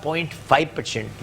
0.5%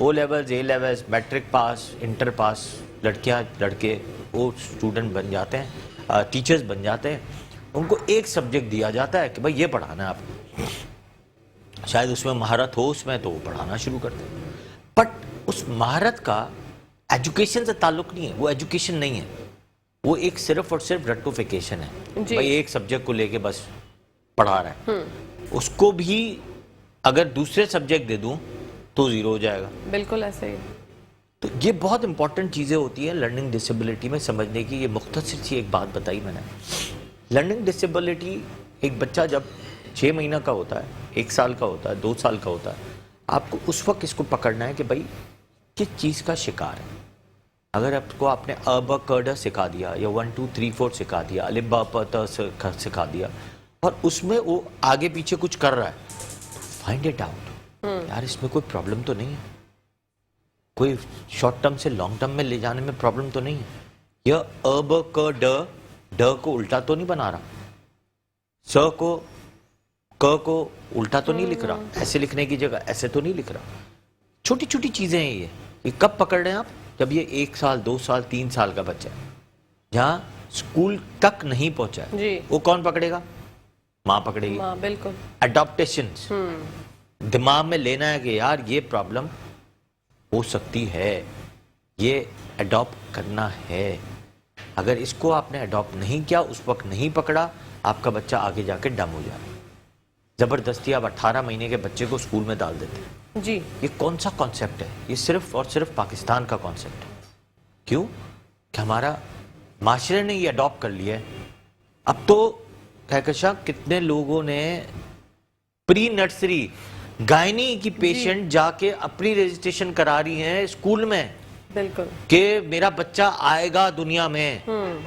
O levels A levels matric pass inter pass لڑکیاں لڑکے وہ اسٹوڈنٹ بن جاتے ہیں ٹیچرز بن جاتے ہیں ان کو ایک سبجیکٹ دیا جاتا ہے کہ بھائی یہ پڑھانا ہے آپ کو شاید اس میں مہارت ہو اس میں تو وہ پڑھانا شروع کرتے ہیں بٹ اس مہارت کا ایجوکیشن سے تعلق نہیں ہے وہ ایجوکیشن نہیں ہے وہ ایک صرف اور صرف رٹوفیکیشن ہے بھائی ایک سبجیکٹ کو لے کے بس پڑھا رہا ہے اس کو بھی اگر دوسرے سبجیکٹ دے دوں تو زیرو ہو جائے گا بالکل ایسے ہی تو یہ بہت امپورٹنٹ چیزیں ہوتی ہیں لرننگ ڈسیبلٹی میں سمجھنے کی یہ مختصر سی ایک بات بتائی میں نے لرننگ ڈسیبلٹی ایک بچہ جب 6 مہینہ کا ہوتا ہے 1 سال کا ہوتا ہے 2 سال کا ہوتا ہے آپ کو اس وقت اس کو پکڑنا ہے کہ بھائی کس چیز کا شکار ہے اگر آپ کو آپ نے ا ب ک ڈ سکھا دیا یا 1 2 3 4 سکھا دیا ا ب پ ت سکھا دیا اور اس میں وہ آگے پیچھے کچھ کر رہا ہے فائنڈ اٹ آؤٹ یار اس میں کوئی پرابلم تو نہیں ہے کوئی شارٹ ٹرم سے لانگ ٹرم میں لے جانے میں پرابلم تو نہیں ہے یہ ا ب ک ڈ ڈ کو الٹا تو نہیں بنا رہا س کو ک کو الٹا تو نہیں لکھ رہا ایسے لکھنے کی جگہ ایسے تو نہیں لکھ رہا چھوٹی چھوٹی چیزیں ہیں یہ کب پکڑ رہے ہیں آپ جب یہ 1 سال 2 سال 3 سال کا بچہ ہے جہاں اسکول تک نہیں پہنچا ہے وہ کون پکڑے گا ماں پکڑے گی بالکل اڈاپٹیشن دماغ میں لینا ہے کہ یار یہ پرابلم ہو سکتی ہے یہ اڈاپٹ کرنا ہے اگر اس کو آپ نے اڈاپٹ نہیں کیا اس وقت نہیں پکڑا آپ کا بچہ آگے جا کے ڈم ہو جائے زبردستی آپ 18 مہینے کے بچے کو اسکول میں ڈال دیتے ہیں جی یہ کون سا کانسیپٹ ہے یہ صرف اور صرف پاکستان کا کانسیپٹ ہے کیوں کہ ہمارا معاشرے نے یہ اڈاپٹ کر لیا ہے اب تو کہکشاں کتنے لوگوں نے پری نرسری گائنی کی پیشنٹ جا کے اپنی رجسٹریشن کرا رہی ہیں اسکول میں بالکل کہ میرا بچہ آئے گا دنیا میں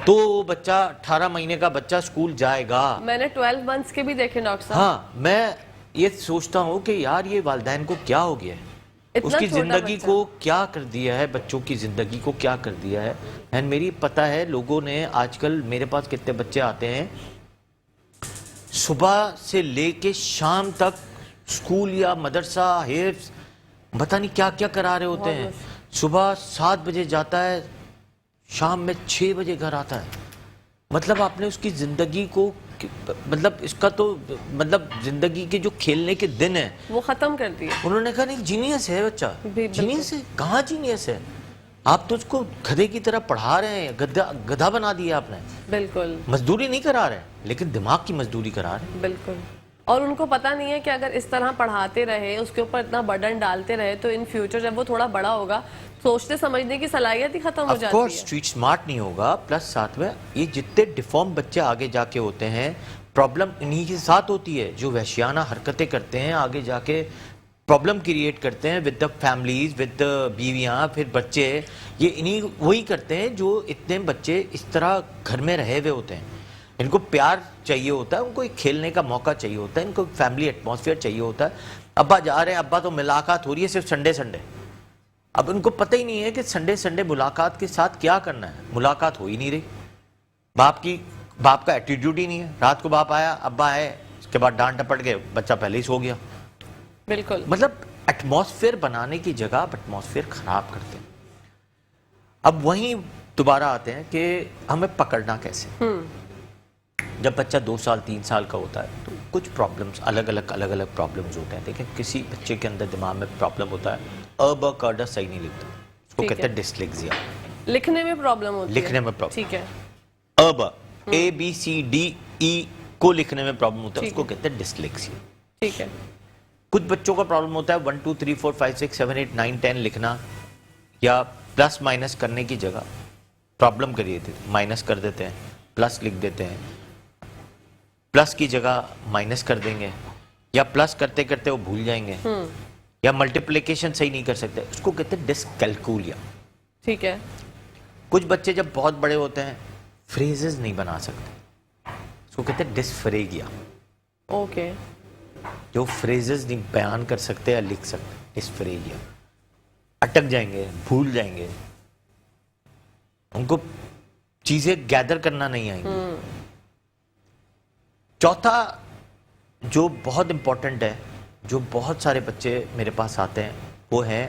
تو وہ بچہ 18 مہینے کا بچہ اسکول جائے گا میں نے 12 منتھس کے بھی دیکھے ڈاکٹر صاحب ہاں میں یہ سوچتا ہوں کہ یار یہ والدین کو کیا ہو گیا ہے اس کی زندگی کو کیا کر دیا ہے بچوں کی زندگی کو کیا کر دیا ہے اینڈ میری پتہ ہے لوگوں نے آج کل میرے پاس کتنے بچے آتے ہیں صبح سے لے کے شام تک اسکول یا مدرسہ حفظ پتہ نہیں کیا کیا کرا رہے ہوتے ہیں صبح 7 بجے جاتا ہے شام میں 6 بجے گھر آتا ہے مطلب آپ نے اس کی زندگی کو مطلب اس کا تو مطلب زندگی کے جو کھیلنے کے دن ہیں وہ ختم کر دیے انہوں نے کہا نہیں جینیس ہے بچہ جینیس ہے کہاں جینیس ہے آپ تو اس کو گدھے کی طرح پڑھا رہے ہیں گدھا بنا دیا آپ نے بالکل مزدوری نہیں کرا رہے لیکن دماغ کی مزدوری کرا رہے ہیں بالکل اور ان کو پتہ نہیں ہے کہ اگر اس طرح پڑھاتے رہے اس کے اوپر اتنا برڈن ڈالتے رہے تو ان فیوچر جب وہ تھوڑا بڑا ہوگا سوچتے سمجھنے کی صلاحیت ہی ختم ہو جاتی ہے اسٹریٹ سمارٹ نہیں ہوگا پلس ساتھ میں یہ جتنے ڈیفارم بچے آگے جا کے ہوتے ہیں پرابلم انہی کے ساتھ ہوتی ہے جو وحشیانہ حرکتیں کرتے ہیں آگے جا کے پرابلم کریٹ کرتے ہیں with the families with the بیویاں پھر بچے یہ انہی وہی کرتے ہیں جو اتنے بچے اس طرح گھر میں رہے ہوئے ہوتے ہیں ان کو پیار چاہیے ہوتا ہے ان کو ایک کھیلنے کا موقع چاہیے ہوتا ہے ان کو فیملی ایٹماسفیئر چاہیے ہوتا ہے ابا جا رہے ہیں ابا تو ملاقات ہو رہی ہے صرف سنڈے اب ان کو پتہ ہی نہیں ہے کہ سنڈے ملاقات کے ساتھ کیا کرنا ہے ملاقات ہو ہی نہیں رہی باپ کا ایٹیٹیوڈ ہی نہیں ہے رات کو باپ آیا ابا آئے اس کے بعد ڈانٹ ڈپٹ گئے بچہ پہلے ہی سو گیا بالکل مطلب ایٹماسفیئر بنانے کی جگہ آپ ایٹماسفیئر خراب کرتے ہیں اب وہیں دوبارہ آتے ہیں کہ ہمیں پکڑنا کیسے جب بچہ 2 سال 3 سال کا ہوتا ہے تو کچھ پرابلمز الگ الگ پرابلمز ہوتے ہیں دیکھیں کسی بچے کے اندر دماغ میں پرابلم ہوتا ہے ا ب ک ڈ صحیح نہیں لکھتا اس کو کہتے ہیں ڈسلیکسیا لکھنے میں پرابلم ہوتی ہے لکھنے میں پرابلم ٹھیک ہے ا ب اے بی سی ڈی ای کو لکھنے میں پرابلم ہوتا ہے اس کو کہتے ہیں ڈسلیکسیا ٹھیک ہے کچھ بچوں کا پرابلم ہوتا ہے 1 2 3 4 5 6 7 8 9 10 لکھنا یا پلس مائنس کرنے کی جگہ پرابلم کریے تھے مائنس کر دیتے ہیں پلس لکھ دیتے ہیں پلس کی جگہ مائنس کر دیں گے یا پلس کرتے کرتے وہ بھول جائیں گے یا ملٹیپلیکیشن صحیح نہیں کر سکتے اس کو کہتے ہیں ڈسکیلکولیا ٹھیک ہے کچھ بچے جب بہت بڑے ہوتے ہیں فریزز نہیں بنا سکتے اس کو کہتے ہیں ڈسفریگیا اوکے جو فریزز نہیں بیان کر سکتے یا لکھ سکتے ڈسفریگیا اٹک جائیں گے بھول جائیں گے ان کو چیزیں گیدر کرنا نہیں آئیں گی چوتھا جو بہت امپورٹنٹ ہے جو بہت سارے بچے میرے پاس آتے ہیں وہ ہے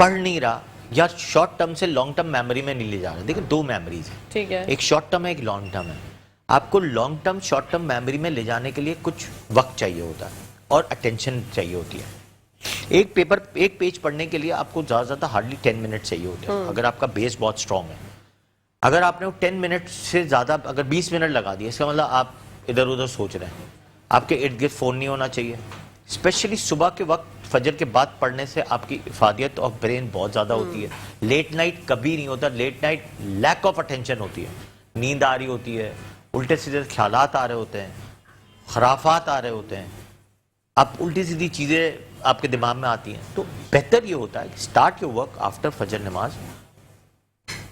پڑھ نہیں رہا یا شارٹ ٹرم سے لانگ ٹرم میموری میں نہیں لے جا رہا. دیکھیں دو میموریز ہیں, ٹھیک ہے, ایک شارٹ ٹرم ہے ایک لانگ ٹرم ہے. آپ کو long term short term memory میں لے جانے کے لیے کچھ وقت چاہیے ہوتا ہے اور اٹینشن چاہیے ہوتی ہے. ایک پیج پڑھنے کے لیے آپ کو زیادہ زیادہ ہارڈلی 10 منٹ چاہیے ہوتے ہیں اگر آپ کا بیس بہت اسٹرانگ ہے. اگر آپ نے 10 منٹ سے زیادہ اگر 20 منٹ لگا دیا, اس کا مطلب آپ ادھر ادھر سوچ رہے ہیں. آپ کے ارد گرد فون نہیں ہونا چاہیے, اسپیشلی صبح کے وقت فجر کے بعد پڑھنے سے آپ کی افادیت آف برین بہت زیادہ ہوتی ہے. لیٹ نائٹ کبھی نہیں ہوتا, late night lack of attention ہوتی ہے, نیند آ رہی ہوتی ہے, الٹے سیدھے خیالات آ رہے ہوتے ہیں, خرافات آ رہے ہوتے ہیں, آپ الٹی سیدھی چیزیں آپ کے دماغ میں آتی ہیں. تو بہتر یہ ہوتا ہے کہ اسٹارٹ یور ورک آفٹر فجر نماز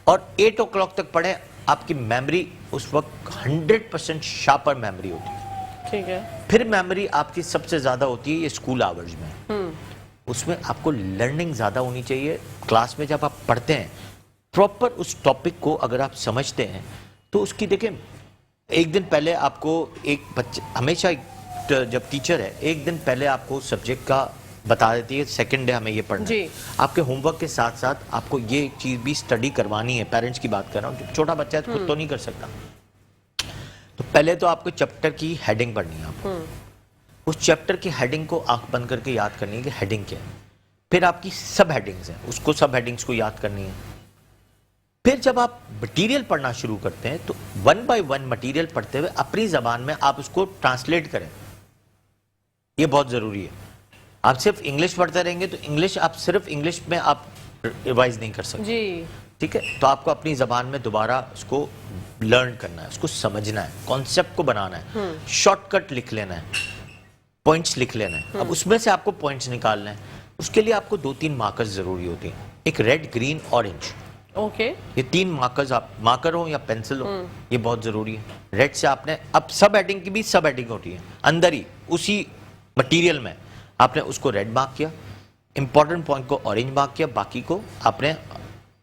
اور 8 o'clock تک پڑھیں. آپ کی میموری اس وقت 100% شارپر میموری ہوتی ہے. ٹھیک ہے, پھر میموری آپ کی سب سے زیادہ ہوتی ہے یہ اسکول آورز میں. اس میں آپ کو لرننگ زیادہ ہونی چاہیے. کلاس میں جب آپ پڑھتے ہیں پراپر اس ٹاپک کو اگر آپ سمجھتے ہیں تو اس کی دیکھیں ایک دن پہلے آپ کو ایک بچہ ہمیشہ جب ٹیچر ہے ایک دن پہلے آپ کو سبجیکٹ کا بتا دیتی ہے سیکنڈ ڈے ہمیں یہ پڑھنا ہے. آپ کے ہوم ورک کے ساتھ ساتھ آپ کو یہ چیز بھی اسٹڈی کروانی ہے. پیرنٹس کی بات کر رہا ہوں, چھوٹا بچہ ہے تو خود تو نہیں کر سکتا. تو پہلے تو آپ کو چیپٹر کی ہیڈنگ پڑھنی ہے. آپ کو اس چیپٹر کی ہیڈنگ کو آنکھ بند کر کے یاد کرنی ہے کہ ہیڈنگ کیا ہے. پھر آپ کی سب ہیڈنگز ہیں, اس کو سب ہیڈنگز کو یاد کرنی ہے. پھر جب آپ مٹیریل پڑھنا شروع کرتے ہیں تو 1 by 1 مٹیریل پڑھتے ہوئے اپنی زبان میں آپ اس کو ٹرانسلیٹ کریں. یہ بہت ضروری ہے. آپ صرف انگلش پڑھتے رہیں گے تو آپ صرف انگلش میں آپ ریوائز نہیں کر سکتے. جی ٹھیک ہے, تو آپ کو اپنی زبان میں دوبارہ اس کو لرن کرنا ہے, اس کو سمجھنا ہے, کانسیپٹ کو بنانا ہے, شارٹ کٹ لکھ لینا ہے, پوائنٹس لکھ لینا ہے. اب اس میں سے آپ کو پوائنٹس نکالنا ہے. اس کے لیے آپ کو 2-3 مارکرز ضروری ہوتے ہیں, ایک ریڈ, گرین, اورنج. اوکے, یہ 3 مارکرز, آپ مارکر ہو یا پینسل ہو, یہ بہت ضروری ہے. ریڈ سے آپ نے اب سب ہیڈنگ کی بھی سب ہیڈنگ ہوتی ہے اندر ہی اسی مٹیریل میں, آپ نے اس کو ریڈ مارک کیا, امپورٹنٹ پوائنٹ کو اورنج مارک کیا, باقی کو آپ نے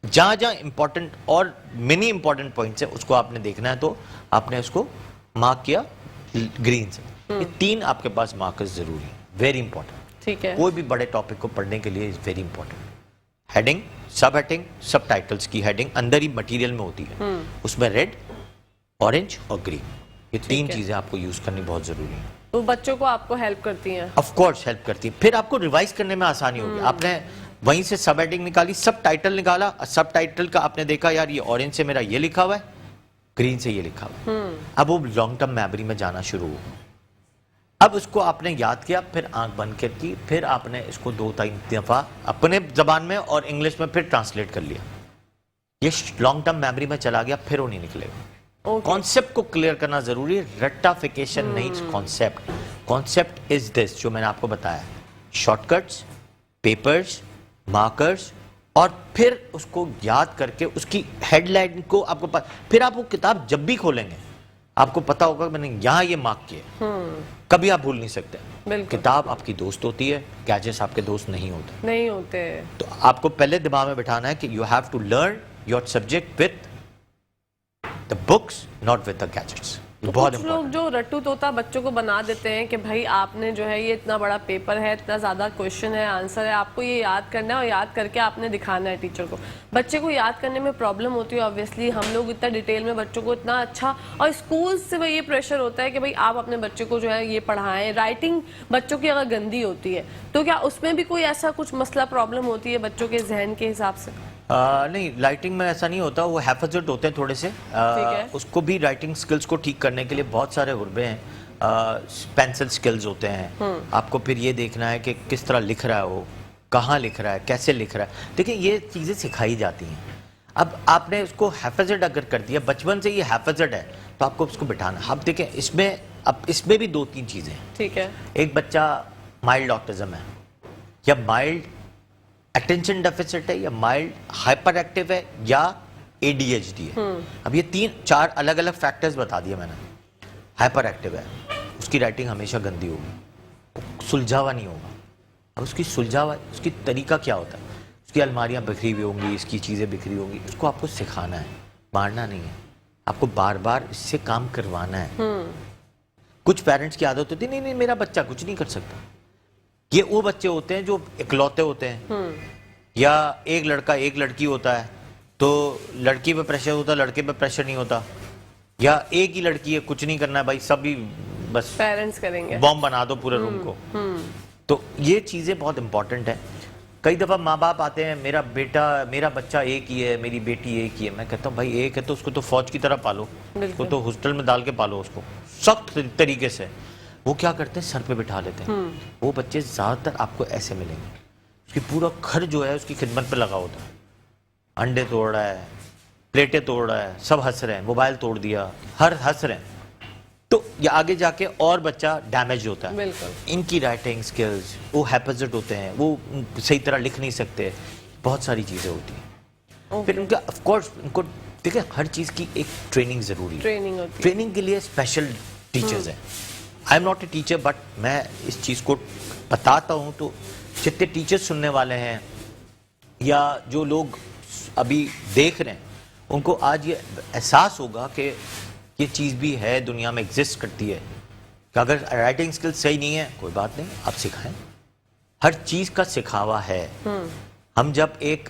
جہاں جہاں امپورٹنٹ اور منی امپورٹنٹ پوائنٹس ہیں اس کو آپ نے دیکھنا ہے تو آپ نے اس کو مارک کیا گرین سے. یہ 3 آپ کے پاس مارکرز ضروری ہیں, ویری امپورٹنٹ. ٹھیک ہے, کوئی بھی بڑے ٹاپک کو پڑھنے کے لیے very important. Heading, sub heading, sub titles کی ہیڈنگ اندر ہی مٹیریل میں ہوتی ہے. اس میں ریڈ, اورنج اور گرین, یہ 3 چیزیں آپ کو یوز کرنی بہت ضروری ہیں. وہ بچوں کو آپ کو ہیلپ کرتی ہیں. آف کورس ہیلپ کرتی ہے. پھر آپ کو ریوائز کرنے میں آسانی ہوگی. آپ نے وہیں سے سب ہیڈنگ نکالی, سب ٹائٹل نکالا, سب ٹائٹل کا آپ نے دیکھا یار یہ اورنج سے میرا یہ لکھا ہوا ہے, گرین سے یہ لکھا ہوا ہے. اب وہ لانگ ٹرم میموری میں جانا شروع ہو. اب اس کو آپ نے یاد کیا, پھر آنکھ بند کر کی, پھر آپ نے اس کو 2-3 دفعہ اپنے زبان میں اور انگلش میں پھر ٹرانسلیٹ کر لیا. یہ لانگ ٹرم میموری میں چلا گیا, پھر وہ نہیں نکلے گا. کانسیپٹ کو کلیئر کرنا ضروری ہے, رٹافیکیشن نہیں. کانسیپٹ از دس جو میں نے آپ کو بتایا, شارٹ کٹس, پیپرز, مارکرز, اور پھر اس کو یاد کر کے اس کی ہیڈ لائن کو آپ کو پھر آپ وہ کتاب جب بھی کھولیں گے آپ کو پتا ہوگا میں نے یہاں یہ مارک کیا, کبھی آپ بھول نہیں سکتے. کتاب آپ کی دوست ہوتی ہے, گیجٹس آپ کے دوست نہیں ہوتے. تو آپ کو پہلے دماغ میں بٹھانا ہے کہ you have to learn your subject with the books, not with the gadgets. کچھ لوگ جو رٹو توتا بچوں کو بنا دیتے ہیں کہ بھائی آپ نے جو ہے یہ اتنا بڑا پیپر ہے, اتنا زیادہ کویشچن ہے, آنسر ہے, آپ کو یہ یاد کرنا ہے اور یاد کر کے آپ نے دکھانا ہے ٹیچر کو. بچے کو یاد کرنے میں پرابلم ہوتی ہے آبویسلی. ہم لوگ اتنا ڈیٹیل میں بچوں کو اتنا اچھا, اور اسکول سے وہ یہ پریشر ہوتا ہے کہ بھائی آپ اپنے بچے کو جو ہے یہ پڑھائیں. رائٹنگ بچوں کی اگر گندی ہوتی ہے تو کیا اس میں بھی کوئی ایسا کچھ مسئلہ پرابلم ہوتی ہے بچوں کے ذہن کے حساب سے؟ نہیں, رائٹنگ میں ایسا نہیں ہوتا. وہ حفظت ہوتے ہیں تھوڑے سے. اس کو بھی رائٹنگ سکلز کو ٹھیک کرنے کے لیے بہت سارے غربے ہیں. پینسل سکلز ہوتے ہیں. آپ کو پھر یہ دیکھنا ہے کہ کس طرح لکھ رہا ہے, وہ کہاں لکھ رہا ہے, کیسے لکھ رہا ہے. دیکھیں یہ چیزیں سکھائی جاتی ہیں. اب آپ نے اس کو حفظت اگر کر دیا, بچپن سے یہ حفظت ہے, تو آپ کو اس کو بٹھانا. اب دیکھیں اس میں بھی 2-3 چیزیں ہیں. ٹھیک ہے, ایک بچہ مائلڈ آٹزم ہے یا مائلڈ اٹینشن ڈیفیسٹ ہے یا مائلڈ ہائپر ایکٹیو ہے یا ADHD ہے. اب یہ 3-4 الگ الگ فیکٹرز بتا دیے میں نے. ہائپر ایکٹیو ہے, اس کی رائٹنگ ہمیشہ گندی ہوگی, سلجھا ہوا نہیں ہوگا. اب اس کی سلجھا ہوا, اس کی طریقہ کیا ہوتا ہے, اس کی الماریاں بکھری ہوئی ہوں گی, اس کی چیزیں بکھری ہوں گی. اس کو آپ کو سکھانا ہے, مارنا نہیں ہے. آپ کو بار بار اس سے کام کروانا ہے. کچھ پیرنٹس کی عادت ہوتی ہے نہیں میرا بچہ کچھ نہیں کر سکتا. یہ وہ بچے ہوتے ہیں جو اکلوتے ہوتے ہیں, یا ایک لڑکا ایک لڑکی ہوتا ہے تو لڑکی پہ پریشر ہوتا ہے, لڑکے پہ پریشر نہیں ہوتا, یا ایک ہی لڑکی ہے کچھ نہیں کرنا ہے بھائی, سب بھی بس پیرنٹس کریں گے, بم بنا دو پورے روم کو. تو یہ چیزیں بہت امپورٹنٹ ہیں. کئی دفعہ ماں باپ آتے ہیں, میرا بچہ ایک ہی ہے, میری بیٹی ایک ہی ہے. میں کہتا ہوں بھائی ایک ہے تو اس کو تو فوج کی طرح پالو, اس کو تو ہاسٹل میں ڈال کے پالو, اس کو سخت طریقے سے. وہ کیا کرتے ہیں, سر پہ بٹھا لیتے ہیں. وہ بچے زیادہ تر آپ کو ایسے ملیں گے, اس کی پورا گھر جو ہے اس کی خدمت پہ لگا ہوتا ہے, انڈے توڑ رہا ہے, پلیٹیں توڑ رہا ہے, سب ہنس رہے ہیں, موبائل توڑ دیا, ہر ہنس رہے ہیں. تو یہ آگے جا کے اور بچہ ڈیمیج ہوتا ہے. ان کی رائٹنگ سکلز, وہ ہیپزٹ ہوتے ہیں, وہ صحیح طرح لکھ نہیں سکتے, بہت ساری چیزیں ہوتی ہیں. پھر ان کا آف کورس ان کو دیکھیں ہر چیز کی ایک ٹریننگ ضروری ہے. ٹریننگ کے لیے اسپیشل ٹیچرز ہیں. I am not a teacher but میں اس چیز کو بتاتا ہوں. تو جتنے ٹیچر سننے والے ہیں یا جو لوگ ابھی دیکھ رہے ہیں ان کو آج یہ احساس ہوگا کہ یہ چیز بھی ہے, دنیا میں ایگزسٹ کرتی ہے, کہ اگر رائٹنگ سکل صحیح نہیں ہے کوئی بات نہیں, آپ سکھائیں. ہر چیز کا سکھاوا ہے. ہم جب ایک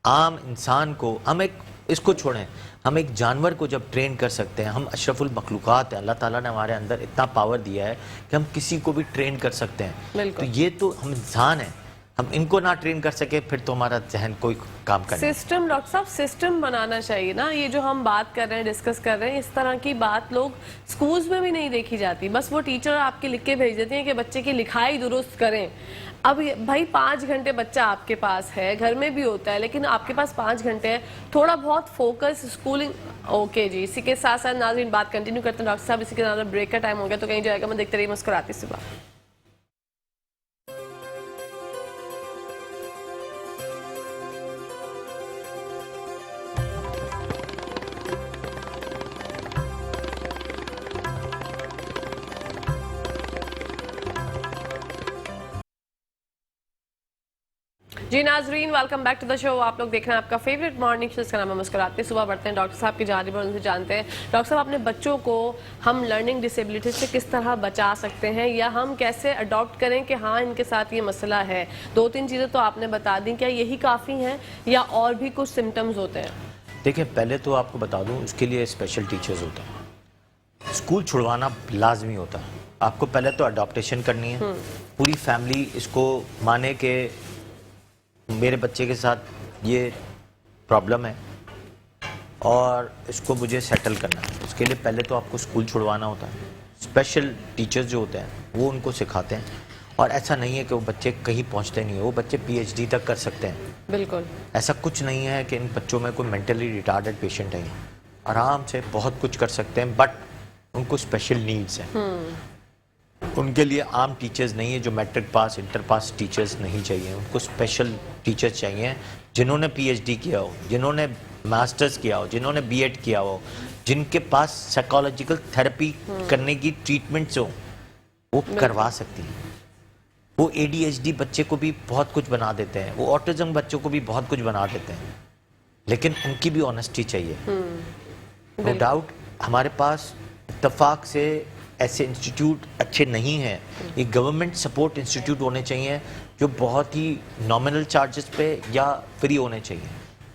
عام انسان کو, ہم ایک اس کو چھوڑیں, ہم ایک جانور کو جب ٹرین کر سکتے ہیں, ہم اشرف المخلوقات ہیں, اللہ تعالیٰ نے ہمارے اندر اتنا پاور دیا ہے کہ ہم کسی کو بھی ٹرین کر سکتے ہیں. تو یہ تو ہم انسان ہیں, ہم ان کو نہ ٹرین کر سکے پھر تو ہمارا ذہن کوئی کام کرے. سسٹم, ڈاکٹر صاحب سسٹم بنانا چاہیے نا. یہ جو ہم بات کر رہے ہیں, ڈسکس کر رہے ہیں, اس طرح کی بات لوگ سکولز میں بھی نہیں دیکھی جاتی. بس وہ ٹیچر آپ کے لکھ کے بھیج دیتے ہیں کہ بچے کی لکھائی درست کریں. اب بھائی 5 گھنٹے بچہ آپ کے پاس ہے, گھر میں بھی ہوتا ہے, لیکن آپ کے پاس 5 گھنٹے ہے, تھوڑا بہت فوکس اسکولنگ. اوکے جی, اسی کے ساتھ ساتھ ناظرین بات کنٹینیو کرتے ہیں. ڈاکٹر صاحب اسی کے ساتھ بریک کا ٹائم ہو گیا تو کہیں جائے گا, میں دیکھتے رہی مسکراتی صبح. جی ناظرین, ویلکم بیک ٹو دا شو. آپ لوگ دیکھ رہے ہیں آپ کا فیوریٹ مارننگ شو, اس کا نام ہے مسکراتے صبح. بڑھتے ہیں ڈاکٹر صاحب کی جانب اور ان سے جانتے ہیں. ڈاکٹر صاحب, اپنے بچوں کو ہم لرننگ ڈسیبلٹی سے کس طرح بچا سکتے ہیں, یا ہم کیسے اڈاپٹ کریں کہ ہاں ان کے ساتھ یہ مسئلہ ہے؟ 2-3 چیزیں تو آپ نے بتا دیں, کیا یہی کافی ہیں یا اور بھی کچھ سمٹمز ہوتے ہیں؟ دیکھیں پہلے تو آپ کو بتا دوں, اس کے لیے اسپیشل ٹیچرز ہوتے ہیں. اسکول چھڑوانا لازمی ہوتا ہے. آپ کو پہلے تو اڈاپٹیشن کرنی ہے, پوری فیملی اس کو مانے کہ میرے بچے کے ساتھ یہ پرابلم ہے اور اس کو مجھے سیٹل کرنا ہے. اس کے لیے پہلے تو آپ کو اسکول چھڑوانا ہوتا ہے. اسپیشل ٹیچرز جو ہوتے ہیں وہ ان کو سکھاتے ہیں, اور ایسا نہیں ہے کہ وہ بچے کہیں پہنچتے نہیں ہیں, وہ بچے PhD تک کر سکتے ہیں. بالکل ایسا کچھ نہیں ہے کہ ان بچوں میں کوئی مینٹلی ریٹارڈڈ پیشنٹ ہے, آرام سے بہت کچھ کر سکتے ہیں, بٹ ان کو اسپیشل نیڈز ہیں. ان کے لیے عام ٹیچرز نہیں ہے, جو میٹرک پاس انٹر پاس ٹیچرز نہیں چاہیے. ان کو اسپیشل ٹیچرز چاہیے جنہوں نے PhD کیا ہو, جنہوں نے ماسٹرز کیا ہو, جنہوں نے BEd کیا ہو, جن کے پاس سائیکالوجیکل تھراپی کرنے کی ٹریٹمنٹس ہوں, وہ کروا سکتی ہیں. وہ ADHD بچے کو بھی بہت کچھ بنا دیتے ہیں, وہ آٹزم بچوں کو بھی بہت کچھ بنا دیتے ہیں, لیکن ان کی بھی آنیسٹی چاہیے. نو ڈاؤٹ ہمارے پاس اتفاق سے ایسے انسٹیٹیوٹ اچھے نہیں ہیں. یہ گورنمنٹ سپورٹ انسٹیٹیوٹ ہونے چاہیے جو بہت ہی نامنل چارجز پہ یا فری ہونے چاہیے,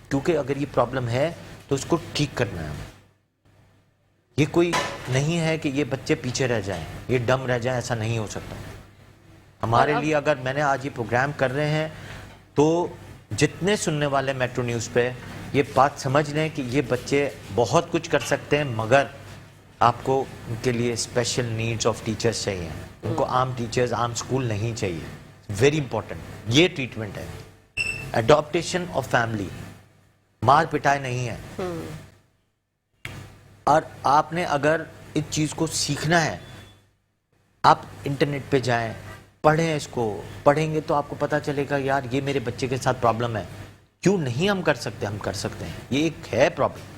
کیونکہ اگر یہ پرابلم ہے تو اس کو ٹھیک کرنا ہے. یہ کوئی نہیں ہے کہ یہ بچے پیچھے رہ جائیں, یہ ڈم رہ جائیں, ایسا نہیں ہو سکتا. ہمارے لیے اگر میں نے آج یہ پروگرام کر رہے ہیں تو جتنے سننے والے میٹرو نیوز پہ یہ بات سمجھ لیں کہ یہ بچے بہت کچھ کر سکتے ہیں, مگر آپ کو ان کے لیے اسپیشل نیڈز آف ٹیچرز چاہیے. ان کو عام ٹیچرز, عام اسکول نہیں چاہیے. ویری امپورٹنٹ یہ ٹریٹمنٹ ہے. اڈاپٹیشن آف فیملی, مار پٹائی نہیں ہے. اور آپ نے اگر اس چیز کو سیکھنا ہے, آپ انٹرنیٹ پہ جائیں, پڑھیں, اس کو پڑھیں گے تو آپ کو پتہ چلے گا یار یہ میرے بچے کے ساتھ پرابلم ہے, کیوں نہیں ہم کر سکتے؟ ہم کر سکتے ہیں. یہ ایک ہے پرابلم,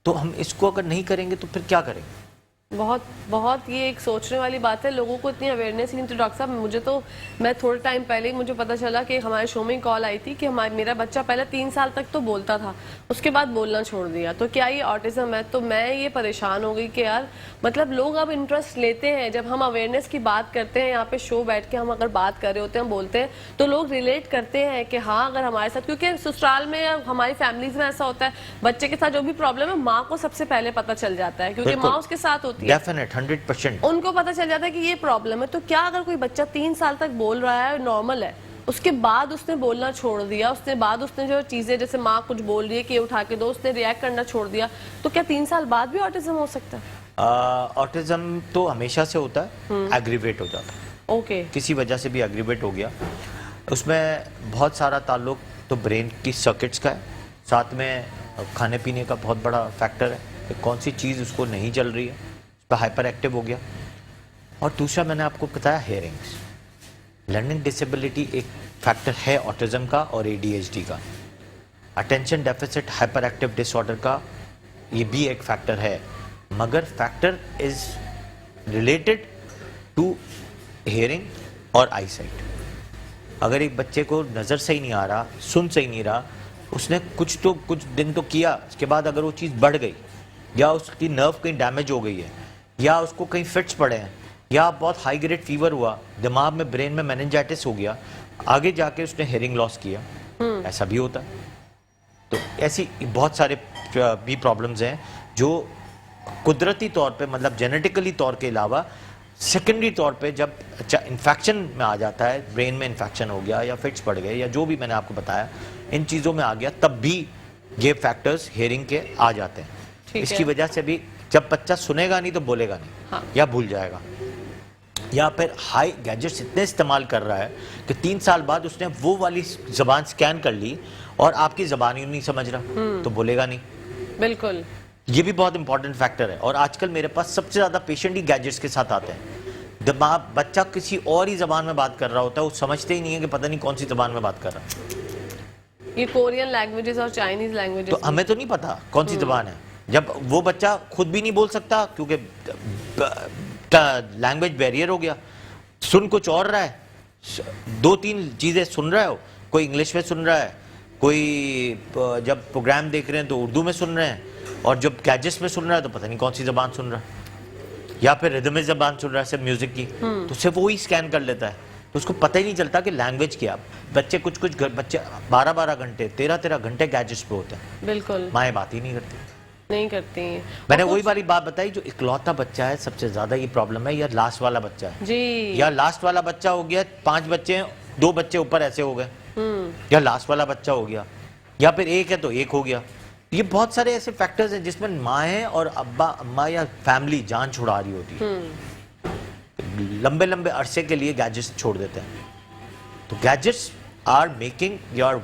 تو ہم اس کو اگر نہیں کریں گے تو پھر کیا کریں گے؟ بہت بہت یہ ایک سوچنے والی بات ہے. لوگوں کو اتنی اویئرنیس ہی نہیں. تو ڈاکٹر صاحب میں تھوڑے ٹائم پہلے ہی مجھے پتہ چلا کہ ہمارے شو میں کال آئی تھی کہ میرا بچہ پہلے 3 سال تک تو بولتا تھا, اس کے بعد بولنا چھوڑ دیا. تو کیا یہ آٹزم ہے؟ تو میں یہ پریشان ہو گئی کہ یار مطلب لوگ اب انٹرسٹ لیتے ہیں. جب ہم اویئرنیس کی بات کرتے ہیں یہاں پہ شو بیٹھ کے, ہم اگر بات کر رہے ہوتے ہیں, ہم بولتے ہیں, تو لوگ ریلیٹ کرتے ہیں کہ ہاں اگر ہمارے ساتھ, کیونکہ سسرال میں ہماری فیملیز میں ایسا ہوتا ہے بچے کے ساتھ جو بھی پرابلم ہے ماں کو سب سے پہلے پتہ چل جاتا ہے, کیونکہ ماں اس کے ساتھ ہوتی ہے. ڈیفینیٹ 100%. ان کو پتہ چل جاتا ہے کہ یہ پرابلم ہے. تو کیا اگر کوئی بچہ 3 سال تک بول رہا ہے, نارمل ہے, اس کے بعد اس نے بولنا چھوڑ دیا, اس نے بعد اس نے جو چیزیں جیسے ماں کچھ بول رہی ہے کہ اٹھا کے دو, اس نے ریئیکٹ کرنا چھوڑ دیا, تو کیا 3 سال بعد بھی آٹزم ہو سکتا ہے؟ آٹزم تو ہمیشہ سے ہوتا ہے, ایگریویٹ ہو جاتا ہے. اوکے. کسی وجہ سے بھی ایگریویٹ ہو گیا. اس میں بہت سارا تعلق تو برین کی سرکٹس کا ہے, ساتھ میں کھانے پینے کا بہت بڑا فیکٹر ہے کہ کون سی چیز اس کو نہیں چل رہی ہے, اس پہ ہائپر ایکٹیو ہو گیا. اور دوسرا میں نے آپ کو بتایا ہیئرنگس. لرننگ ڈسیبلٹی ایک فیکٹر ہے آٹزم کا اور ADHD کا. Attention deficit hyperactive disorder کا یہ بھی ایک فیکٹر ہے, مگر factor is related to hearing اور آئی سائٹ. اگر ایک بچے کو نظر صحیح نہیں آ رہا, سن صحیح نہیں رہا, اس نے کچھ دن تو کیا, اس کے بعد اگر وہ چیز بڑھ گئی یا اس کی نرو کہیں ڈیمیج ہو گئی ہے یا اس کو کہیں فٹس پڑے ہیں یا بہت ہائی گریڈ فیور ہوا, دماغ میں برین میں میننجائٹس ہو گیا, آگے جا کے اس نے ہیئرنگ لاس کیا, ایسا بھی ہوتا ہے. تو ایسی بہت سارے بھی پرابلمز ہیں جو قدرتی طور پہ مطلب جینیٹیکلی طور کے علاوہ سیکنڈری طور پہ جب انفیکشن میں آ جاتا ہے, برین میں انفیکشن ہو گیا یا فٹس پڑ گئے یا جو بھی میں نے آپ کو بتایا ان چیزوں میں آ گیا, تب بھی یہ فیکٹرز ہیئرنگ کے آ جاتے ہیں. اس کی وجہ سے بھی جب بچہ سنے گا نہیں تو بولے گا نہیں یا بھول جائے گا, یا پھر ہائی گیجٹس اتنے استعمال کر رہا ہے کہ 3 سال بعد اس نے وہ والی زبان سکین کر لی اور آپ کی زبان ہی نہیں سمجھ رہا تو بولے گا نہیں. بالکل, یہ بھی بہت امپورٹنٹ فیکٹر ہے. اور آج کل میرے پاس سب سے زیادہ پیشنٹ ہی گیجٹس کے ساتھ آتے ہیں. بچہ کسی اور ہی زبان میں بات کر رہا ہوتا ہے, وہ سمجھتے ہی نہیں ہے کہ پتہ نہیں کون سی زبان میں بات کر رہا ہے. یہ کورین لینگویجز اور چائنیز لینگویجز تو ہمیں تو نہیں پتا کون سی زبان ہے, جب وہ بچہ خود بھی نہیں بول سکتا کیونکہ لینگویج بیریئر ہو گیا. سن کچھ اور رہا ہے, 2-3 چیزیں سن رہا ہے, کوئی انگلش میں سن رہا ہے, کوئی جب پروگرام دیکھ رہے ہیں تو اردو میں سن رہے ہیں, اور جب گیجٹس میں سن رہا ہے تو پتہ نہیں کون سی زبان سن رہا ہے, یا پھر ردم زبان سن رہا ہے صرف میوزک کی, تو صرف وہی اسکین کر لیتا ہے, تو اس کو پتہ ہی نہیں چلتا کہ لینگویج کیا. بچے کچھ بچے 12 گھنٹے 13 گھنٹے گیجٹس پہ ہوتے ہیں. بالکل, مائیں بات ہی نہیں کرتی ہیں. میں نے وہی والی بات بتائی, جو اکلوتا بچہ ہے سب سے زیادہ یہ پرابلم ہے, یا لاسٹ والا بچہ ہے جی, یا لاسٹ والا بچہ ہو گیا, 5 بچے ہیں 2 بچے اوپر ایسے ہو گئے, یا لاسٹ والا بچہ ہو گیا, یا پھر ایک ہے تو ایک ہو گیا. یہ بہت سارے ایسے فیکٹرز ہیں جس میں مائیں اور ابا اما یا فیملی جان چھڑا رہی ہوتی ہے, لمبے عرصے کے لیے گیجٹس چھوڑ دیتے ہیں. تو gadgets are making your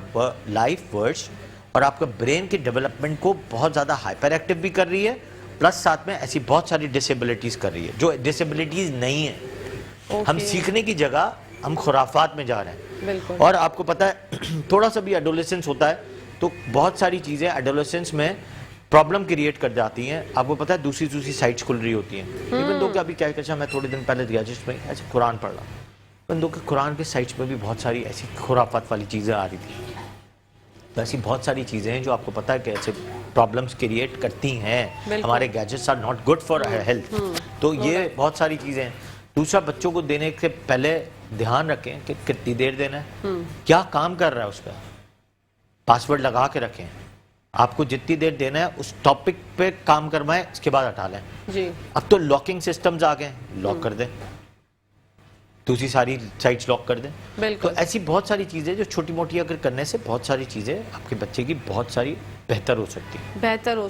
life worse, اور آپ کا برین کی ڈیولپمنٹ کو بہت زیادہ ہائپر ایکٹیو بھی کر رہی ہے, پلس ساتھ میں ایسی بہت ساری ڈسیبلٹیز کر رہی ہے جو ڈسیبلٹیز نہیں ہیں. ہم سیکھنے کی جگہ ہم خرافات میں جا رہے ہیں. اور آپ کو پتہ ہے تھوڑا سا بھی ایڈولیسنس ہوتا ہے تو بہت ساری چیزیں ایڈولیسنس میں پرابلم کریٹ کر جاتی ہیں. آپ کو پتہ ہے دوسری سائٹس کھل رہی ہوتی ہیں. ایون دو کہ ابھی کیا کہا, میں تھوڑے دن پہلے گیجٹس میں ایسے قرآن پڑھ رہا, ایون دو کہ قرآن کے سائٹس میں بھی بہت ساری ایسی خرافات والی چیزیں آ رہی تھی. ایسی بہت ساری چیزیں ہیں جو آپ کو پتہ ہے کہ ایسے پرابلمس کریٹ کرتی ہیں. ہمارے gadgets are not good for health. تو یہ بہت ساری چیزیں ہیں. دوسرا, بچوں کو دینے سے پہلے دھیان رکھیں کہ کتنی دیر دینا ہے, کیا کام کر رہا ہے, اس کا پاسورڈ لگا کے رکھیں. آپ کو جتنی دیر دینا ہے اس ٹاپک پہ کام کروائیں, اس کے بعد ہٹا لیں. اب تو لاکنگ سسٹمز آ گئے, لاک کر دیں, دوسری ساری سائٹس لاک کر دیں. تو ایسی بہت ساری چیزیں جو چھوٹی موٹی اگر کرنے سے بہت ساری چیزیں آپ کے بچے کی بہت ساری بہتر ہو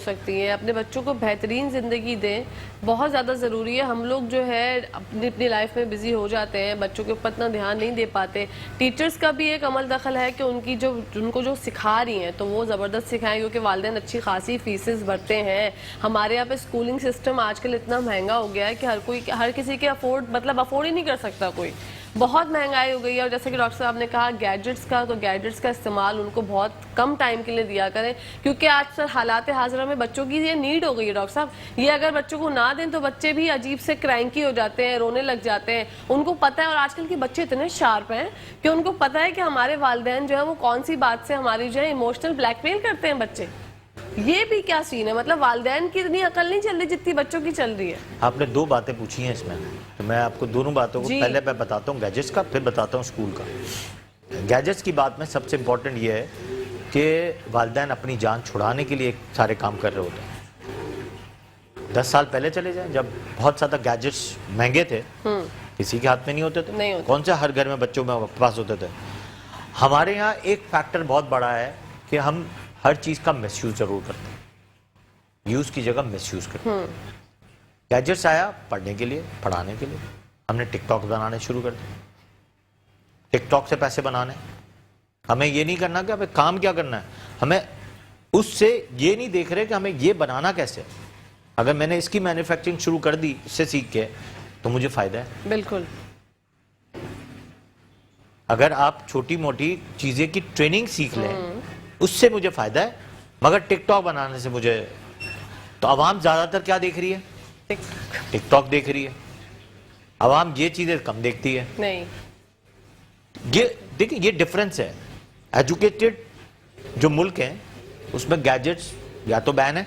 سکتی ہیں. اپنے بچوں کو بہترین زندگی دیں, بہت زیادہ ضروری ہے. ہم لوگ جو ہے اپنی لائف میں بزی ہو جاتے ہیں, بچوں کے اوپر اتنا دھیان نہیں دے پاتے. ٹیچرز کا بھی ایک عمل دخل ہے کہ ان کو جو سکھا رہی ہیں تو وہ زبردست سکھائیں, کیونکہ والدین اچھی خاصی فیسز بھرتے ہیں. ہمارے یہاں پہ اسکولنگ سسٹم آج کل اتنا مہنگا ہو گیا ہے کہ ہر کسی کے افورڈ ہی نہیں کر سکتا کوئی. بہت مہنگائی ہو گئی ہے، اور جیسے کہ ڈاکٹر صاحب نے کہا گیجٹس کا، تو گیجٹس کا استعمال ان کو بہت کم ٹائم کے لیے دیا کریں، کیونکہ آج سر حالات حاضرہ میں بچوں کی یہ نیڈ ہو گئی ہے ڈاکٹر صاحب. یہ اگر بچوں کو نہ دیں تو بچے بھی عجیب سے کرینکی ہو جاتے ہیں، رونے لگ جاتے ہیں. ان کو پتہ ہے، اور آج کل کے بچے اتنے شارپ ہیں کہ ان کو پتہ ہے کہ ہمارے والدین جو ہے وہ کون سی بات سے ہماری جو ہے ایموشنل بلیک میل کرتے ہیں بچے. یہ بھی کیا سین ہے؟ مطلب والدین کی اتنی عقل نہیں چل رہی جتنی بچوں کی چل رہی ہے. آپ نے دو باتیں پوچھی ہیں اس میں، تو میں آپ کو دونوں باتوں کو پہلے میں بتاتا ہوں گیجٹس کا، پھر بتاتا ہوں اسکول کا. گیجٹس کی بات میں سب سے امپورٹنٹ یہ ہے کہ والدین اپنی جان چھڑانے کے لیے سارے کام کر رہے ہوتے ہیں. 10 سال پہلے چلے جائیں جب بہت زیادہ گیجٹس مہنگے تھے، کسی کے ہاتھ میں نہیں ہوتے تھے، کون سے ہر گھر میں بچوں میں پاس ہوتے تھے. ہمارے یہاں ایک فیکٹر بہت بڑا ہے کہ ہم ہر چیز کا مس یوز ضرور کرتے ہیں، یوز کی جگہ مس یوز کرتے ہیں. گیجٹس آیا پڑھنے کے لیے، پڑھانے کے لیے، ہم نے ٹک ٹاک بنانے شروع کر دیا. ٹک ٹاک سے پیسے بنانے. ہمیں یہ نہیں کرنا کہ ہمیں کام کیا کرنا ہے، ہمیں اس سے یہ نہیں دیکھ رہے کہ ہمیں یہ بنانا کیسے. اگر میں نے اس کی مینوفیکچرنگ شروع کر دی اس سے سیکھ کے تو مجھے فائدہ ہے. بالکل. اگر آپ چھوٹی موٹی چیزیں کی ٹریننگ سیکھ لیں اس سے مجھے فائدہ ہے، مگر ٹک ٹاک بنانے سے مجھے. تو عوام زیادہ تر کیا دیکھ رہی ہے؟ ٹک ٹاک دیکھ رہی ہے. عوام یہ چیزیں کم دیکھتی ہے. نہیں، یہ دیکھیں، یہ ڈفرنس ہے. ایجوکیٹڈ جو ملک ہیں اس میں گیجٹس یا تو بین ہے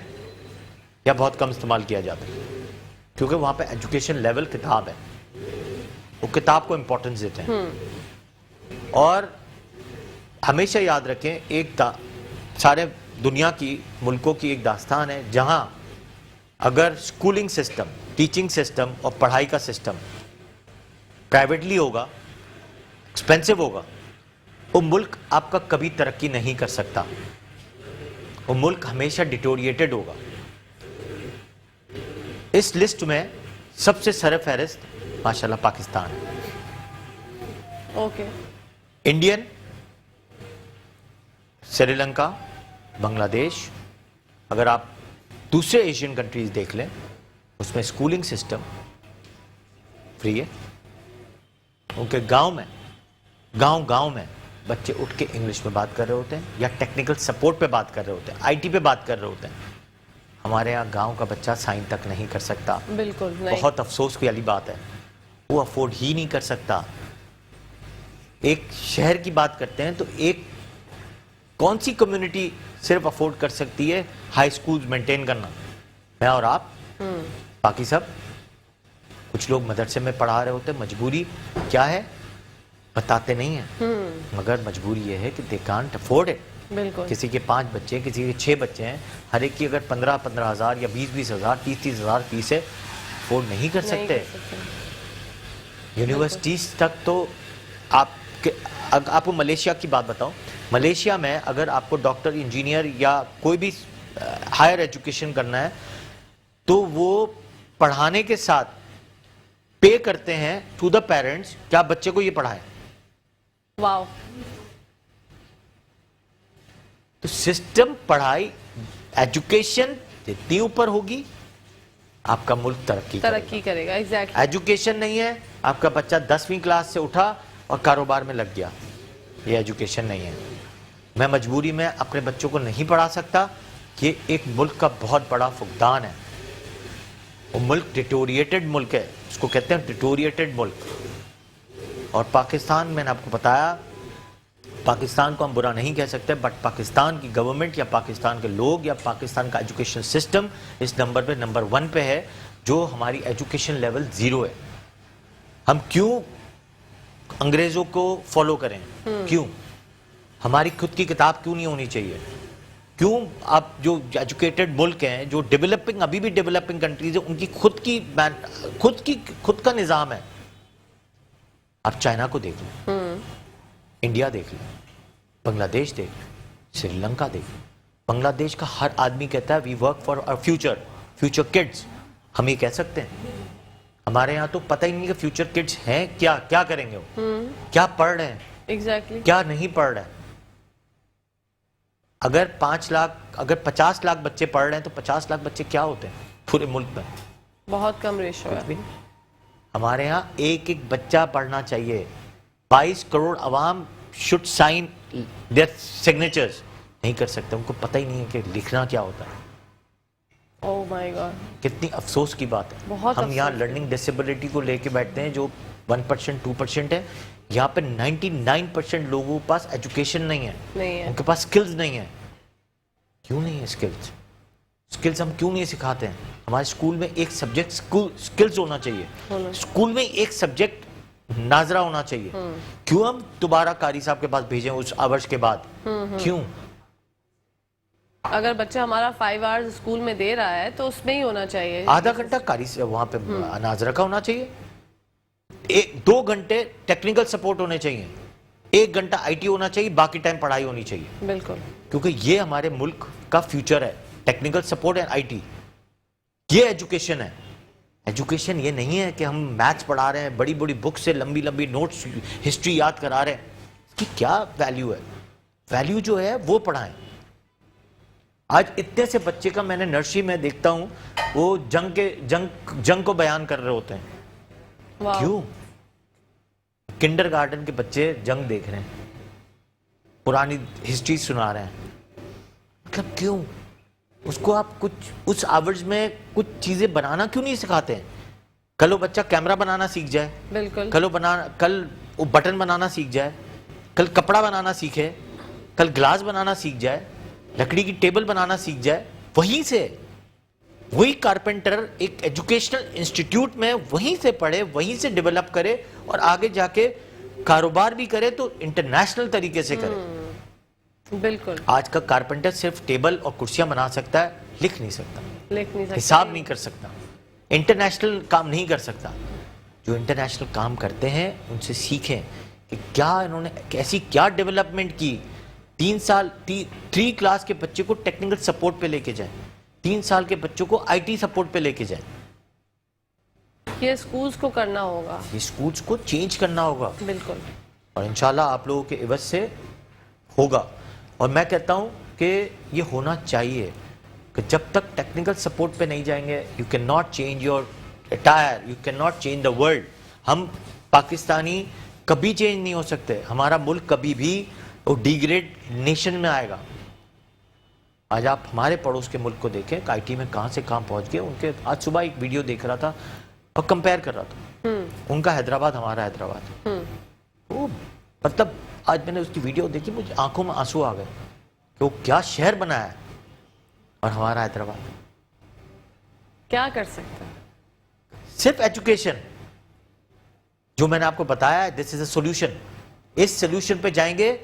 یا بہت کم استعمال کیا جاتا ہے، کیونکہ وہاں پہ ایجوکیشن لیول کتاب ہے، وہ کتاب کو امپورٹنس دیتے ہیں. اور ہمیشہ یاد رکھیں، ایک سارے دنیا کی ملکوں کی ایک داستان ہے جہاں اگر اسکولنگ سسٹم، ٹیچنگ سسٹم اور پڑھائی کا سسٹم پرائیویٹلی ہوگا، ایکسپینسو ہوگا، وہ ملک آپ کا کبھی ترقی نہیں کر سکتا. وہ ملک ہمیشہ ڈیٹوریٹڈ ہوگا. اس لسٹ میں سب سے سر فہرست ماشاءاللہ پاکستان ہے. اوکے. انڈین، سری لنکا، بنگلہ دیش. اگر آپ دوسرے ایشین کنٹریز دیکھ لیں اس میں اسکولنگ سسٹم فری ہے. کیونکہ گاؤں میں بچے اٹھ کے انگلش میں بات کر رہے ہوتے ہیں یا ٹیکنیکل سپورٹ پہ بات کر رہے ہوتے ہیں، آئی ٹی پہ بات کر رہے ہوتے ہیں. ہمارے یہاں گاؤں کا بچہ سائن تک نہیں کر سکتا. بالکل. بہت افسوس کی والی بات ہے، وہ افورڈ ہی نہیں کر سکتا. ایک شہر کی بات کرتے ہیں تو ایک کون سی کمیونٹی صرف افورڈ کر سکتی ہے ہائی سکولز مینٹین کرنا؟ میں اور آپ، باقی سب. کچھ لوگ مدرسے میں پڑھا رہے ہوتے ہیں. مجبوری کیا ہے بتاتے نہیں ہیں، مگر مجبوری یہ ہے کہ دے کانٹ افورڈ اٹ. بالکل. کسی کے 5 بچے، کسی کے 6 بچے ہیں، ہر ایک کی اگر 15 ہزار یا 20 ہزار 30 ہزار فیس ہے، افورڈ نہیں کر سکتے. یونیورسٹیز تک تو آپ کو ملیشیا کی بات بتاؤں. ملیشیا میں اگر آپ کو ڈاکٹر، انجینئر یا کوئی بھی ہائر ایجوکیشن کرنا ہے تو وہ پڑھانے کے ساتھ پے کرتے ہیں ٹو دا پیرنٹس کہ آپ بچے کو یہ پڑھائیں. واو. تو سسٹم، پڑھائی، ایجوکیشن جتنی اوپر ہوگی آپ کا ملک ترقی کرے گا. ایگزیکٹلی. ایجوکیشن نہیں ہے، آپ کا بچہ 10ویں کلاس سے اٹھا اور کاروبار میں لگ گیا، یہ ایجوکیشن نہیں ہے. میں مجبوری میں اپنے بچوں کو نہیں پڑھا سکتا. یہ ایک ملک کا بہت بڑا فقدان ہے. وہ ملک ڈیٹوریٹڈ ملک ہے، اس کو کہتے ہیں ڈیٹوریٹڈ ملک. اور پاکستان، میں نے آپ کو بتایا، پاکستان کو ہم برا نہیں کہہ سکتے، بٹ پاکستان کی گورنمنٹ یا پاکستان کے لوگ یا پاکستان کا ایجوکیشن سسٹم اس نمبر پہ نمبر 1 پہ ہے، جو ہماری ایجوکیشن لیول 0 ہے. ہم کیوں انگریزوں کو فالو کریں؟ کیوں؟ ہماری خود کی کتاب کیوں نہیں ہونی چاہیے؟ کیوں آپ جو ایجوکیٹڈ ملک ہیں، جو ڈیولپنگ، ابھی بھی ڈیولپنگ کنٹریز ہیں، ان کی خود کا نظام ہے. آپ چائنا کو دیکھ لیں، انڈیا دیکھ لیں، بنگلہ دیش دیکھ لیں، سری لنکا دیکھ لیں. بنگلہ دیش کا ہر آدمی کہتا ہے we work for our future kids. ہم یہ کہہ سکتے ہیں؟ ہمارے یہاں تو پتہ ہی نہیں کہ فیوچر کڈس ہیں کیا کریں گے، وہ کیا پڑھ رہے ہیں، ایگزیکٹلی. کیا نہیں پڑھ رہے ہیں. اگر 50 لاکھ بچے پڑھ رہے ہیں تو 50 لاکھ بچے کیا ہوتے ہیں پورے ملک میں؟ بہت کم ریشو ہے. ہمارے ہاں ایک ایک بچہ پڑھنا چاہیے. 22 کروڑ عوام should sign their signatures. نہیں کر سکتے, ان کو پتہ ہی نہیں ہے کہ لکھنا کیا ہوتا ہے. Oh my God. کتنی افسوس کی بات ہے. بہت ہم یہاں افسوس. لرننگ ڈسیبلٹی کو لے کے بیٹھتے ہیں جو 1% 2% ہے. یہاں پہ 99% لوگوں کے پاس ایجوکیشن نہیں ہے, ان کے پاس سکلز نہیں ہیں. کیوں نہیں ہے سکلز؟ سکلز ہم کیوں نہیں سکھاتے ہیں؟ ہمارے اسکول میں ایک سبجیکٹ سکلز ہونا چاہیے. اسکول میں ایک سبجیکٹ ناظرہ ہونا چاہیے. کیوں ہم دوبارہ قاری صاحب کے پاس بھیجیں اس آورز کے بعد؟ کیوں؟ اگر بچہ ہمارا 5 hours اسکول میں دے رہا ہے تو اس میں ہی ہونا چاہیے. آدھا گھنٹہ قاری سے وہاں پہ ناظرہ کا ہونا چاہیے. 2 گھنٹے ٹیکنیکل سپورٹ ہونے چاہیے. 1 گھنٹہ آئی ٹی ہونا چاہیے, باقی ٹائم پڑھائی ہونی چاہیے. بالکل. کیونکہ یہ ہمارے ملک کا فیوچر ہے, technical support and I T. یہ ایجوکیشن ہے. ایجوکیشن یہ نہیں ہے کہ ہم میتھس پڑھا رہے ہیں, بڑی بڑی بک سے لمبی لمبی نوٹس ہسٹری یاد کرا رہے ہیں. اس کی کیا ویلیو ہے؟ ویلیو جو ہے وہ پڑھائیں. آج اتنے سے بچے کا میں نے نرسری میں دیکھتا ہوں وہ جنگ کو بیان کر رہے ہوتے ہیں. کیوں؟ کنڈر گارڈن کے بچے جنگ دیکھ رہے ہیں, پرانی ہسٹری سنا رہے ہیں. مطلب کیوں؟ اس کو آپ کچھ اس آورز میں کچھ چیزیں بنانا کیوں نہیں سکھاتے ہیں؟ کل وہ بچہ کیمرہ بنانا سیکھ جائے, بالکل. کل وہ بٹن بنانا سیکھ جائے, کل کپڑا بنانا سیکھے, کل گلاس بنانا سیکھ جائے, لکڑی کی ٹیبل بنانا سیکھ جائے. وہیں سے وہی کارپینٹر ایک ایجوکیشنل انسٹیٹیوٹ میں وہیں سے پڑھے, وہیں سے ڈیولپ کرے اور آگے جا کے کاروبار بھی کرے تو انٹرنیشنل طریقے سے کرے. بالکل. آج کا کارپینٹر صرف ٹیبل اور کرسیاں بنا سکتا ہے, لکھ نہیں سکتا, حساب نہیں کر سکتا, انٹرنیشنل کام نہیں کر سکتا. جو انٹرنیشنل کام کرتے ہیں ان سے سیکھیں کہ کیا انہوں نے ایسی کیا ڈیولپمنٹ کی. 3 کلاس کے بچے کو ٹیکنیکل سپورٹ پہ لے کے جائیں, 3 سال کے بچوں کو آئی ٹی سپورٹ پہ لے کے جائیں. یہ سکولز کو کرنا ہوگا, یہ سکولز کو چینج کرنا ہوگا. بالکل. اور انشاءاللہ آپ لوگوں کے عوض سے ہوگا. اور میں کہتا ہوں کہ یہ ہونا چاہیے کہ جب تک ٹیکنیکل سپورٹ پہ نہیں جائیں گے you can not change your attire, you can not change the world. ہم پاکستانی کبھی چینج نہیں ہو سکتے. ہمارا ملک کبھی بھی وہ ڈیگریڈ نیشن میں آئے گا. آج آپ ہمارے پڑوس کے ملک کو دیکھیں کہ آئی ٹی میں کہاں سے کہاں پہنچ گئے. ان کے آج صبح ایک ویڈیو دیکھ رہا تھا اور کمپیئر کر رہا تھا, ان کا حیدرآباد ہمارا حیدرآباد. وہ مطلب آج میں نے اس کی ویڈیو دیکھی, مجھے آنکھوں میں آنسو آ گئے کہ وہ کیا شہر بنایا ہے اور ہمارا حیدرآباد. کیا کر سکتا ہے؟ صرف ایجوکیشن جو میں نے آپ کو بتایا ہے, دس از اے سولوشن. اس سولوشن پہ جائیں گے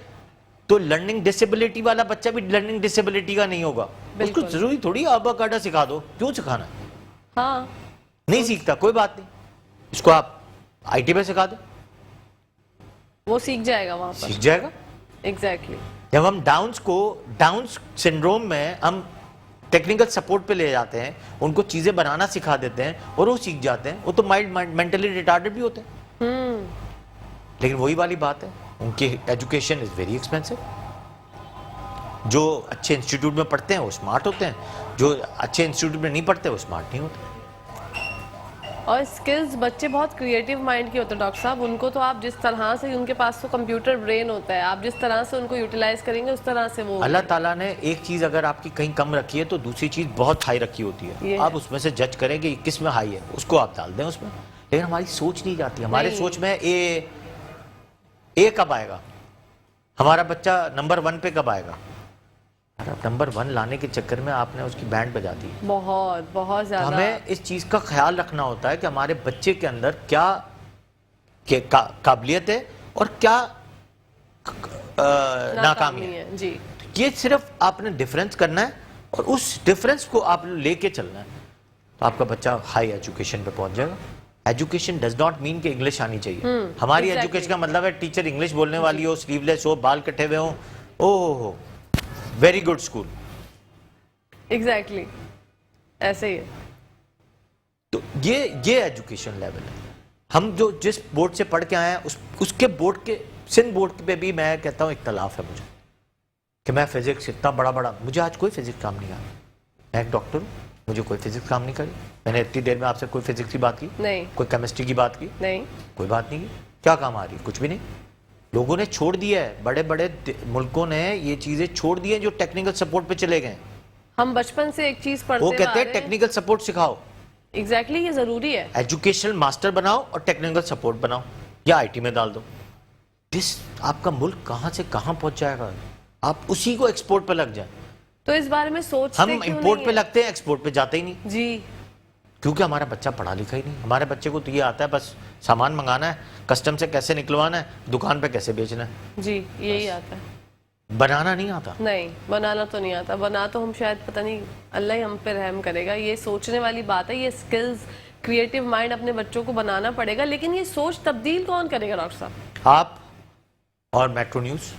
تو لرننگ ڈسیبلٹی والا بچہ بھی لرننگ ڈسیبلٹی کا نہیں ہوگا. اس کو ضروری تھوڑی آبا کاٹا سکھا دو, کیوں سکھانا؟ ہاں, نہیں سیکھتا کوئی بات نہیں, اس کو آپ آئی ٹی پہ سکھا دیں, وہ سیکھ جائے گا وہاں پر, سیکھ جائے گا. ایگزیکٹلی. جب ہم ڈاؤنس سنڈروم میں ہم ٹیکنیکل سپورٹ پہ لے جاتے ہیں, ان کو چیزیں بنانا سکھا دیتے ہیں اور وہ سیکھ جاتے ہیں, وہ تو مینٹلی ریٹارڈڈ بھی ہوتے ہیں. لیکن وہی والی بات ہے, ان کی ایجوکیشن از ویری ایکسپینسو. جو اچھے انسٹیٹیوٹ میں پڑھتے ہیں وہ اسمارٹ ہوتے ہیں, جو اچھے انسٹیٹیوٹ میں نہیں پڑھتے وہ اسمارٹ نہیں ہوتے. اور سکلز بچے بہت کریٹیو مائنڈ کے ہوتے ہیں ڈاکٹر صاحب. ان کو تو آپ جس طرح سے, ان کے پاس تو کمپیوٹر برین ہوتا ہے, آپ جس طرح سے ان کو یوٹیلائز کریں گے اس طرح سے وہ. اللہ تعالیٰ نے ایک چیز اگر آپ کی کہیں کم رکھی ہے تو دوسری چیز بہت ہائی رکھی ہوتی ہے. آپ اس میں سے جج کریں کہ کس میں ہائی ہے, اس کو آپ ڈال دیں اس میں. لیکن ہماری سوچ نہیں جاتی. ہمارے سوچ میں اے کب آئے گا, ہمارا بچہ نمبر 1 پہ کب آئے گا. نمبر 1 لانے کے چکر میں آپ نے اس کی بینڈ بجا دی. بہت بہت زیادہ. ہمیں اس چیز کا خیال رکھنا ہوتا ہے کہ ہمارے بچے کے اندر کیا قابلیت ہے اور کیا ناکامی ہے. جی, یہ صرف آپ نے ڈیفرنس کرنا ہے اور اس ڈیفرنس کو آپ لے کے چلنا ہے, تو آپ کا بچہ ہائی ایجوکیشن پہ پہنچ جائے گا. ایجوکیشن ڈز ناٹ مین کہ انگلش آنی چاہیے. ہماری ایجوکیشن کا مطلب ہے ٹیچر انگلش بولنے والی ہو, سلیو لیس ہو, بال کٹے ہوئے ہوں, اوہ ویری گڈ اسکول. ایگزیکٹلی ایسے ہی ہے. تو یہ ایجوکیشن لیول ہے. ہم جو جس بورڈ سے پڑھ کے آئے ہیں اس کے بورڈ کے, سندھ بورڈ پہ بھی میں کہتا ہوں اختلاف ہے مجھے, کہ میں فزکس اتنا بڑا مجھے آج کوئی فزکس کام نہیں آیا. میں ایک ڈاکٹر ہوں, مجھے کوئی فزکس کام نہیں کری. میں نے اتنی دیر میں آپ سے کوئی فزکس کی بات کی, نہیں کوئی کیمسٹری کی بات کی, نہیں کوئی بات نہیں کی. کیا کام آ رہی ہے؟ کچھ بھی نہیں. لوگوں نے چھوڑ دیا ہے, بڑے بڑے ملکوں نے یہ چیزیں چھوڑ دی ہیں جو ٹیکنیکل سپورٹ پہ چلے گئے. ہم بچپن سے ایک چیز پڑھتے وہ کہتے ہیں ٹیکنیکل سپورٹ سکھاؤ, ایگزیکٹلی یہ ضروری ہے. ایجوکیشنل ماسٹر بناؤ اور ٹیکنیکل سپورٹ بناؤ یا آئی ٹی میں ڈال دو. آپ کا ملک کہاں سے کہاں پہنچ جائے گا, آپ اسی کو ایکسپورٹ پہ لگ جائیں. تو اس بارے میں سوچتے ہم کیوں امپورٹ نہیں پہ ہیں؟ لگتے ہیں, ایکسپورٹ پہ جاتے ہی نہیں. جی کیونکہ ہمارا بچہ پڑھا لکھا ہی نہیں. ہمارے بچے کو تو یہ آتا ہے بس سامان منگانا ہے, کسٹم سے کیسے نکلوانا ہے, دکان پہ کیسے بیچنا ہے, جی یہی آتا ہے. بنانا نہیں آتا. نہیں بنانا تو نہیں آتا. بنا تو ہم شاید پتہ نہیں اللہ ہی ہم پہ رحم کرے گا. یہ سوچنے والی بات ہے, یہ سکلز کریٹو مائنڈ اپنے بچوں کو بنانا پڑے گا. لیکن یہ سوچ تبدیل کون کرے گا ڈاکٹر صاحب؟ آپ اور میٹرو نیوز.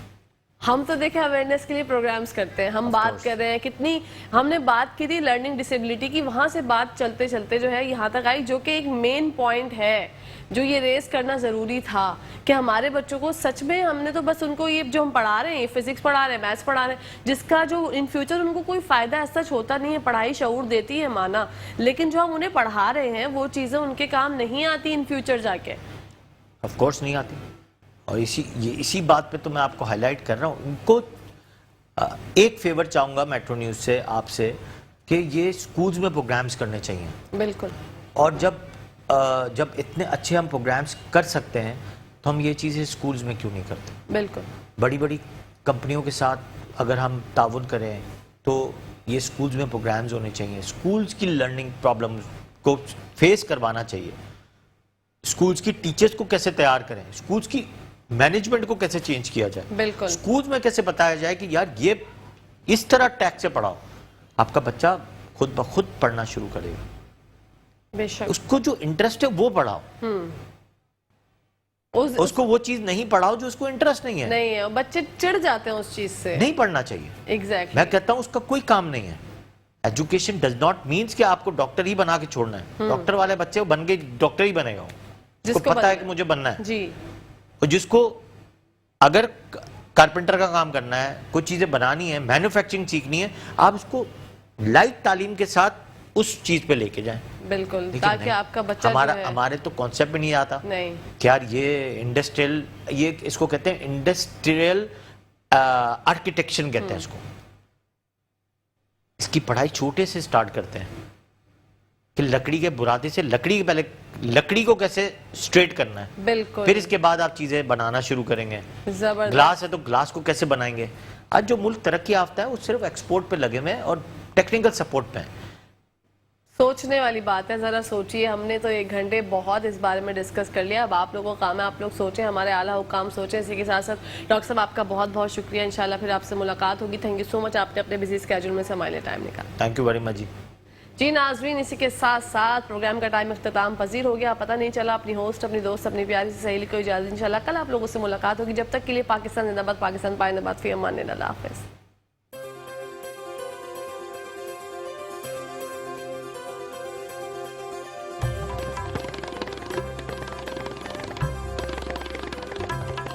ہم تو دیکھیں اویئرنیس کے لیے پروگرامز کرتے ہیں, ہم بات کر رہے ہیں کتنی, ہم نے بات کی تھی لرننگ ڈسیبلٹی کی, وہاں سے بات چلتے چلتے جو ہے یہاں تک آئی, جو کہ ایک مین پوائنٹ ہے جو یہ ریز کرنا ضروری تھا کہ ہمارے بچوں کو سچ میں ہم نے تو بس ان کو یہ جو ہم پڑھا رہے ہیں, فزکس پڑھا رہے ہیں, میتھس پڑھا رہے ہیں, جس کا جو ان فیوچر ان کو کوئی فائدہ ایسا ہوتا نہیں ہے. پڑھائی شعور دیتی ہے مانا, لیکن جو ہم انہیں پڑھا رہے ہیں وہ چیزیں ان کے کام نہیں آتی ان فیوچر جا کے. آف کورس نہیں آتی. اور اسی بات پہ تو میں آپ کو ہائی لائٹ کر رہا ہوں. ان کو ایک فیور چاہوں گا میٹرو نیوز سے, آپ سے, کہ یہ سکولز میں پروگرامز کرنے چاہیے. بالکل. اور جب اتنے اچھے ہم پروگرامز کر سکتے ہیں تو ہم یہ چیزیں سکولز میں کیوں نہیں کرتے. بالکل. بڑی بڑی کمپنیوں کے ساتھ اگر ہم تعاون کریں تو یہ سکولز میں پروگرامز ہونے چاہیے. سکولز کی لرننگ پرابلمز کو فیس کروانا چاہیے. سکولز کی ٹیچرز کو کیسے تیار کریں, سکولز کی مینجمنٹ کو کیسے چینج کیا جائے, بالکل. سکولز میں کیسے بتایا جائے کہ یار یہ اس طرح ٹیک سے پڑھاؤ, آپ کا بچہ خود بخود پڑھنا شروع کرے گا. بے شک. اس کو جو انٹرسٹ ہے وہ پڑھاؤ, اس کو وہ چیز نہیں پڑھاؤ جو اس کو انٹرسٹ نہیں ہے. نہیں ہے, بچے چڑ جاتے ہیں اس چیز سے. نہیں پڑھنا چاہیے. ایگزیکٹلی. میں کہتا ہوں اس کا کوئی کام نہیں ہے. ایجوکیشن ڈز ناٹ مینس کہ آپ کو ڈاکٹر ہی بنا کے چھوڑنا ہے. ڈاکٹر والے بچے بن کے ڈاکٹر ہی بنے گا, جس کو پتا ہے کہ مجھے بننا ہے. جی. اور جس کو اگر کارپینٹر کا کام کرنا ہے, کوئی چیزیں بنانی ہے, مینوفیکچرنگ سیکھنی ہے, آپ اس کو لائٹ تعلیم کے ساتھ اس چیز پہ لے کے جائیں. بالکل, تاکہ آپ کا بچہ جو ہے, ہمارے تو کانسیپٹ بھی نہیں آتا نہیں کہ یار یہ انڈسٹریل, یہ اس کو کہتے ہیں انڈسٹریل آرکیٹیکچر کہتے ہیں اس کو. اس کی پڑھائی چھوٹے سے سٹارٹ کرتے ہیں کہ لکڑی کے برادے سے لکڑی کو کیسے سٹریٹ کرنا ہے. بالکل. پھر اس کے بعد آپ چیزیں بنانا شروع کریں گے. زبردست. گلاس ہے تو گلاس کو کیسے بنائیں گے. آج جو ملک ترقی یافتہ ہے وہ صرف ایکسپورٹ پہ لگے ہوئے ہیں اور ٹیکنیکل سپورٹ پہ ہیں. سوچنے والی بات ہے, ذرا سوچئے. ہم نے تو 1 گھنٹے بہت اس بارے میں ڈسکس کر لیا. اب آپ لوگوں کا کام ہے, آپ لوگ سوچیں, ہمارے اعلیٰ حکام سوچیں. اسی کے ساتھ ساتھ ڈاکٹر صاحب آپ کا بہت بہت شکریہ. انشاءاللہ پھر آپ سے ملاقات ہوگی. تھینک یو سو مچ, آپ نے اپنے بزی اسکیجول میں سے ہمارے لیے ٹائم نکالا. Thank you very much. جی ناظرین, اسی کے ساتھ ساتھ پروگرام کا ٹائم اختتام پذیر ہو گیا. پتہ نہیں چلا. اپنی ہوسٹ, اپنی دوست, اپنی پیاری سی سہیلی کو اجازت. انشاءاللہ کل آپ لوگوں سے ملاقات ہوگی. جب تک کے لیے پاکستان زندہ باد, پاکستان پائندہ باد. فی امان اللہ. اللہ حافظ.